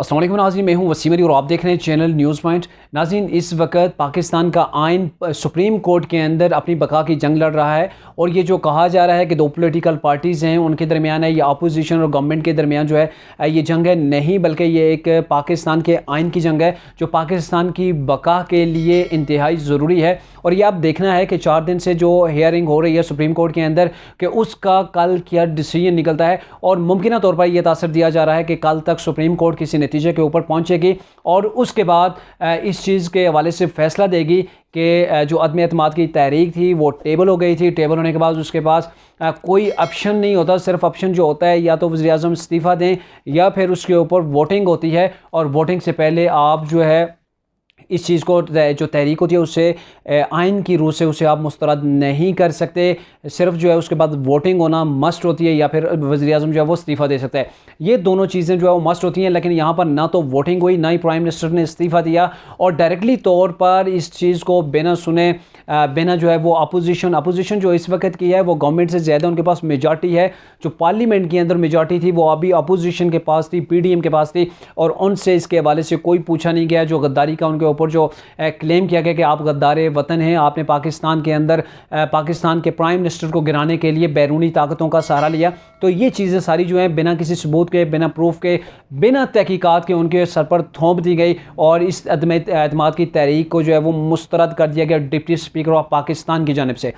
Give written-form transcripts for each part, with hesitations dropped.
अस्सलाम वालेकुम नाज़रीन, मैं हूं वसीम अली और आप देख रहे हैं चैनल न्यूज़ पॉइंट। नाज़रीन, इस वक्त पाकिस्तान का आइन सुप्रीम कोर्ट के अंदर अपनी बका की जंग लड़ रहा है और ये जो कहा जा रहा है कि दो पॉलिटिकल पार्टीज़ हैं उनके दरमियान है, ये अपोजिशन और गवर्नमेंट के दरमियान जो है ये जंग है, नहीं बल्कि ये एक पाकिस्तान के आइन की जंग है जो पाकिस्तान की बका के लिए इंतहाई ज़रूरी है। और ये आप देखना है कि 4 दिन से जो हियरिंग हो रही है सुप्रीम कोर्ट के अंदर कि उसका कल क्या डिसीजन निकलता है और मुमकिन तौर पर यह तासर दिया जा रहा है कि कल तक सुप्रीम कोर्ट किसी नतीजे के ऊपर पहुंचेगी और उसके बाद इस चीज़ के हवाले से फैसला देगी कि जो अदम एतमाद की तहरीक थी वो टेबल हो गई थी। टेबल होने के बाद उसके पास कोई ऑप्शन नहीं होता, सिर्फ ऑप्शन जो होता है या तो वज़ीर आज़म इस्तीफ़ा दें या फिर उसके ऊपर वोटिंग होती है और वोटिंग से पहले आप जो है इस चीज़ को जो तहरीक होती है उससे आइन की रूह से उसे आप मुस्तरद नहीं कर सकते। सिर्फ जो है उसके बाद वोटिंग होना मस्ट होती है या फिर वज़ीर आज़म जो है वो इस्तीफ़ा दे सकता है। ये दोनों चीज़ें जो है वो मस्ट होती हैं, लेकिन यहाँ पर ना तो वोटिंग हुई, ना ही प्राइम मिनिस्टर ने इस्तीफ़ा दिया और डायरेक्टली तौर पर इस चीज़ को बिना सुने बिना जो है वो अपोजिशन जो इस वक्त की है वो गवर्नमेंट से ज़्यादा उनके पास मेजॉरिटी है। जो पार्लियामेंट के अंदर मेजॉरिटी थी वो अभी अपोजिशन के पास थी, PDM के पास थी और उनसे इसके हवाले से कोई पूछा नहीं गया। जो गद्दारी का उनके ऊपर जो क्लेम किया गया कि आप गद्दार वतन हैं, आपने पाकिस्तान के अंदर पाकिस्तान के प्राइम मिनिस्टर को गिराने के लिए बैरूनी ताकतों का सहारा लिया, तो ये चीज़ें सारी जो हैं बिना किसी सबूत के, बिना प्रूफ के, बिना तहकीकात के उनके सर पर थोप दी गई और इस अदम एतमाद की तहरीक को जो है वो मुस्तरद कर दिया गया डिप्टी स्पीकर ऑफ पाकिस्तान की जानिब से।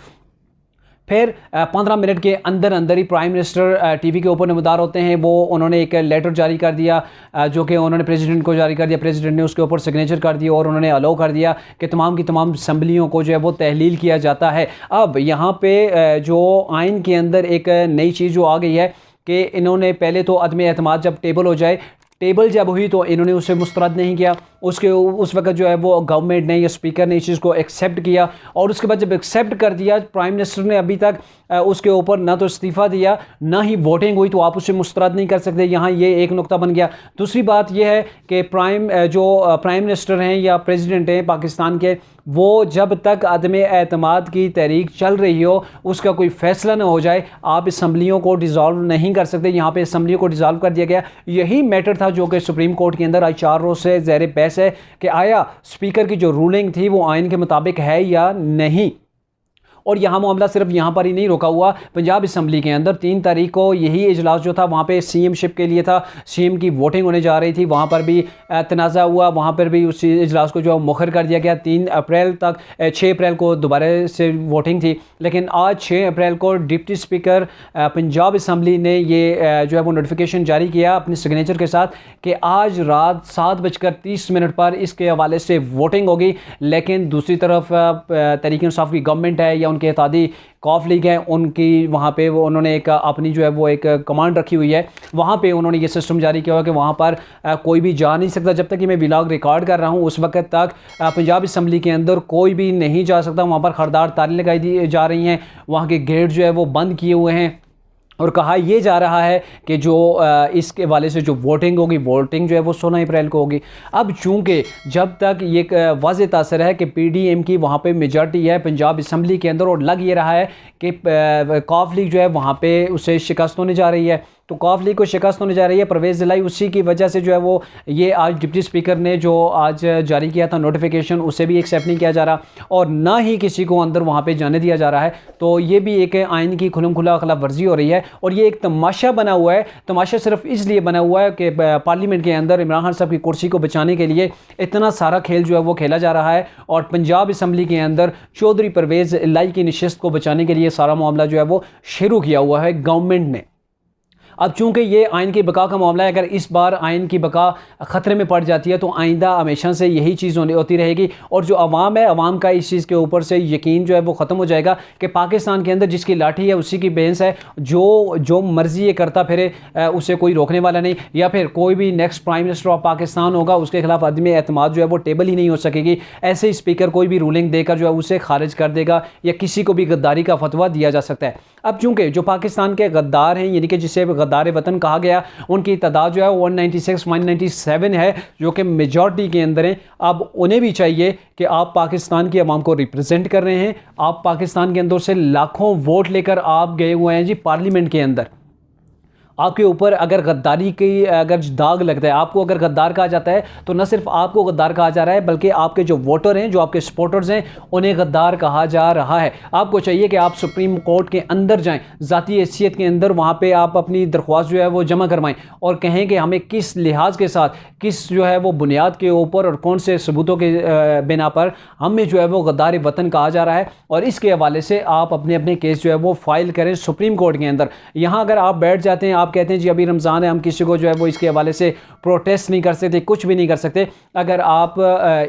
फिर 15 मिनट के अंदर अंदर ही प्राइम मिनिस्टर टीवी के ऊपर नमदार होते हैं। वो उन्होंने एक लेटर जारी कर दिया जो कि उन्होंने प्रेसिडेंट को जारी कर दिया। प्रेसिडेंट ने उसके ऊपर सिग्नेचर कर दिया और उन्होंने अलाउ कर दिया कि तमाम की तमाम असम्बलियों को जो है वो तहलील किया जाता है। अब यहाँ पे जो आइन के अंदर एक नई चीज़ जो आ गई है कि इन्होंने पहले तो अदम एतमाद जब टेबल हो जाए, टेबल जब हुई तो इन्होंने उसे मुस्तरद नहीं किया। उस वक्त जो है वो गवर्नमेंट ने या स्पीकर ने इस चीज़ को एक्सेप्ट किया और उसके बाद जब एक्सेप्ट कर दिया, प्राइम मिनिस्टर ने अभी तक उसके ऊपर ना तो इस्तीफ़ा दिया ना ही वोटिंग हुई, तो आप उसे मुस्तरद नहीं कर सकते। यहाँ ये एक नुक्ता बन गया। दूसरी बात यह है कि प्राइम मिनिस्टर हैं या प्रेसिडेंट हैं पाकिस्तान के, वो जब तक अदम एतमाद की तहरीक चल रही हो उसका कोई फ़ैसला ना हो जाए, आप असम्बलियों को डिज़ोल्व नहीं कर सकते। यहाँ पे असम्बलियों को डिज़ोल्व कर दिया गया। यही मैटर था जो कि सुप्रीम कोर्ट के अंदर आज 4 रोज़ से ज़ेर बहस है कि आया स्पीकर की जो रूलिंग थी वो आइन के मुताबिक है या नहीं। और यहाँ मामला सिर्फ यहाँ पर ही नहीं रुका हुआ, पंजाब असम्बली के अंदर 3 तारीख को यही इजलास जो था वहाँ पे CM शिप के लिए था, CM की वोटिंग होने जा रही थी, वहाँ पर भी तनाज़ा हुआ, वहाँ पर भी उस इजलास को जो मुखर कर दिया गया। 3 अप्रैल तक 6 अप्रैल को दोबारा से वोटिंग थी, लेकिन आज 6 अप्रैल को डिप्टी स्पीकर पंजाब असम्बली ने ये जो है वो नोटिफिकेशन जारी किया अपने सिग्नेचर के साथ कि आज रात 7:30 पर इसके हवाले से वोटिंग होगी। लेकिन दूसरी तरफ तहरीक इंसाफ की गवर्नमेंट है या उनके इत्तेहादी कॉफ लीग है, उनकी वहाँ पे वो उन्होंने एक अपनी जो है वो एक कमांड रखी हुई है। वहाँ पे उन्होंने ये सिस्टम जारी किया हुआ कि वहाँ पर कोई भी जा नहीं सकता। जब तक कि मैं व्लॉग रिकॉर्ड कर रहा हूँ उस वक्त तक पंजाब असम्बली के अंदर कोई भी नहीं जा सकता। वहाँ पर खड़दार तारें लगाई दी जा रही हैं, वहाँ के गेट जो है वो बंद किए हुए हैं और कहा यह जा रहा है कि जो इसके वाले से जो वोटिंग होगी, वोटिंग जो है वो 16 अप्रैल को होगी। अब चूंकि जब तक ये वाज़ेह तासर है कि PDM की वहाँ पे मेजॉरिटी है पंजाब असम्बली के अंदर और लग ये रहा है कि कॉफ लीग जो है वहाँ पे उसे शिकस्त होने जा रही है, तो कॉफ लीग को शिकस्त होने जा रही है। परवेज़ ज़िलाई उसी की वजह से जो है वो ये आज डिप्टी स्पीकर ने जो आज जारी किया था नोटिफिकेशन, उसे भी एक्सेप्ट नहीं किया जा रहा और ना ही किसी को अंदर वहाँ पे जाने दिया जा रहा है। तो ये भी एक आइन की खुलम खुला खिलाफ वर्जी हो रही है और ये एक तमाशा बना हुआ है। तमाशा सिर्फ इसलिए बना हुआ है कि पार्लियामेंट के अंदर इमरान खान साहब की कुर्सी को बचाने के लिए इतना सारा खेल जो है वो खेला जा रहा है और पंजाब असम्बली के अंदर चौधरी परवेज़ ज़िलाई की नशिस्त को बचाने के लिए सारा मामला जो है वो शुरू किया हुआ है गवर्नमेंट ने। अब चूंकि ये आइन की बका का मामला है, अगर इस बार आइन की बका ख़तरे में पड़ जाती है तो आइंदा हमेशा से यही चीज़ होती रहेगी और जो अवाम है, अवाम का इस चीज़ के ऊपर से यकीन जो है वो ख़त्म हो जाएगा कि पाकिस्तान के अंदर जिसकी लाठी है उसी की भैंस है, जो मर्ज़ी ये करता फिरे उसे कोई रोकने वाला नहीं। या फिर कोई भी next prime minister of Pakistan होगा उसके खिलाफ अदम एतमाद जो है वो टेबल ही नहीं हो सकेगी। ऐसे ही स्पीकर कोई भी रूलिंग देकर जो है उसे खारिज कर देगा या किसी को भी गद्दारी का फतवा दिया जा सकता है। अब चूंकि जो पाकिस्तान के गद्दार हैं यानी कि जिसे गद्दार वतन कहा गया, उनकी तादाद जो है 197 है जो कि मेजॉरिटी के अंदर है। अब उन्हें भी चाहिए कि आप पाकिस्तान की आवाम को रिप्रेजेंट कर रहे हैं, आप पाकिस्तान के अंदर से लाखों वोट लेकर आप गए हुए हैं जी पार्लियामेंट के अंदर। आपके ऊपर अगर गद्दारी की अगर दाग लगता है, आपको अगर गद्दार कहा जाता है, तो न सिर्फ आपको गद्दार कहा जा रहा है बल्कि आपके जो वोटर हैं, जो आपके सपोर्टर्स हैं, उन्हें गद्दार कहा जा रहा है। आपको चाहिए कि आप सुप्रीम कोर्ट के अंदर जाएं, ज़ाती हैसियत के अंदर वहाँ पे आप अपनी दरख्वास्त जो है वो जमा करवाएं और कहें कि हमें किस लिहाज के साथ, किस जो है वो बुनियाद के ऊपर और कौन से सबूतों के बिना पर हमें जो है वो गद्दार वतन कहा जा रहा है, और इसके हवाले से आप अपने अपने केस जो है वो फाइल करें सुप्रीम कोर्ट के अंदर। यहाँ अगर आप बैठ जाते हैं, आप कहते हैं जी अभी रमज़ान है, हम किसी को जो है वो इसके हवाले से प्रोटेस्ट नहीं कर सकते, कुछ भी नहीं कर सकते। अगर आप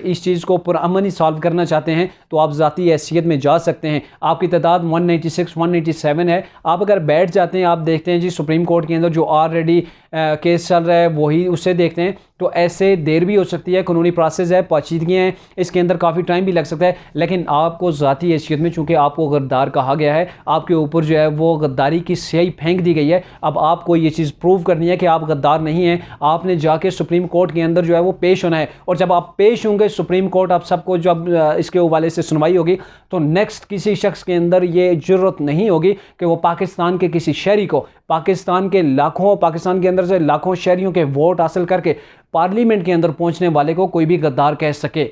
इस चीज़ को पुरअमन ही सॉल्व करना चाहते हैं तो आप ज़ाती हैसियत में जा सकते हैं। आपकी तादाद 196 197 है। आप अगर बैठ जाते हैं, आप देखते हैं जी सुप्रीम कोर्ट के अंदर जो ऑलरेडी केस चल रहा है वही उससे देखते हैं, तो ऐसे देर भी हो सकती है, कानूनी प्रोसेस है, पेचीदगियाँ हैं, इसके अंदर काफ़ी टाइम भी लग सकता है। लेकिन आपको ज़ाती हैसियत में चूँकि आपको गद्दार कहा गया है, आपके ऊपर जो है वो गद्दारी की स्याही फेंक दी गई है। अब आपको ये चीज़ प्रूव करनी है कि आप गद्दार नहीं हैं। आपने जाके सुप्रीम कोर्ट के अंदर जो है वो पेश होना है, और जब आप पेश होंगे सुप्रीम कोर्ट, आप सबको जब इसके हवाले से सुनवाई होगी, तो नेक्स्ट किसी शख्स के अंदर ये ज़रूरत नहीं होगी कि वो पाकिस्तान के किसी शहरी को, पाकिस्तान के अंदर से लाखों शहरियों के वोट हासिल करके पार्लियामेंट के अंदर पहुंचने वाले को कोई भी गद्दार कह सके।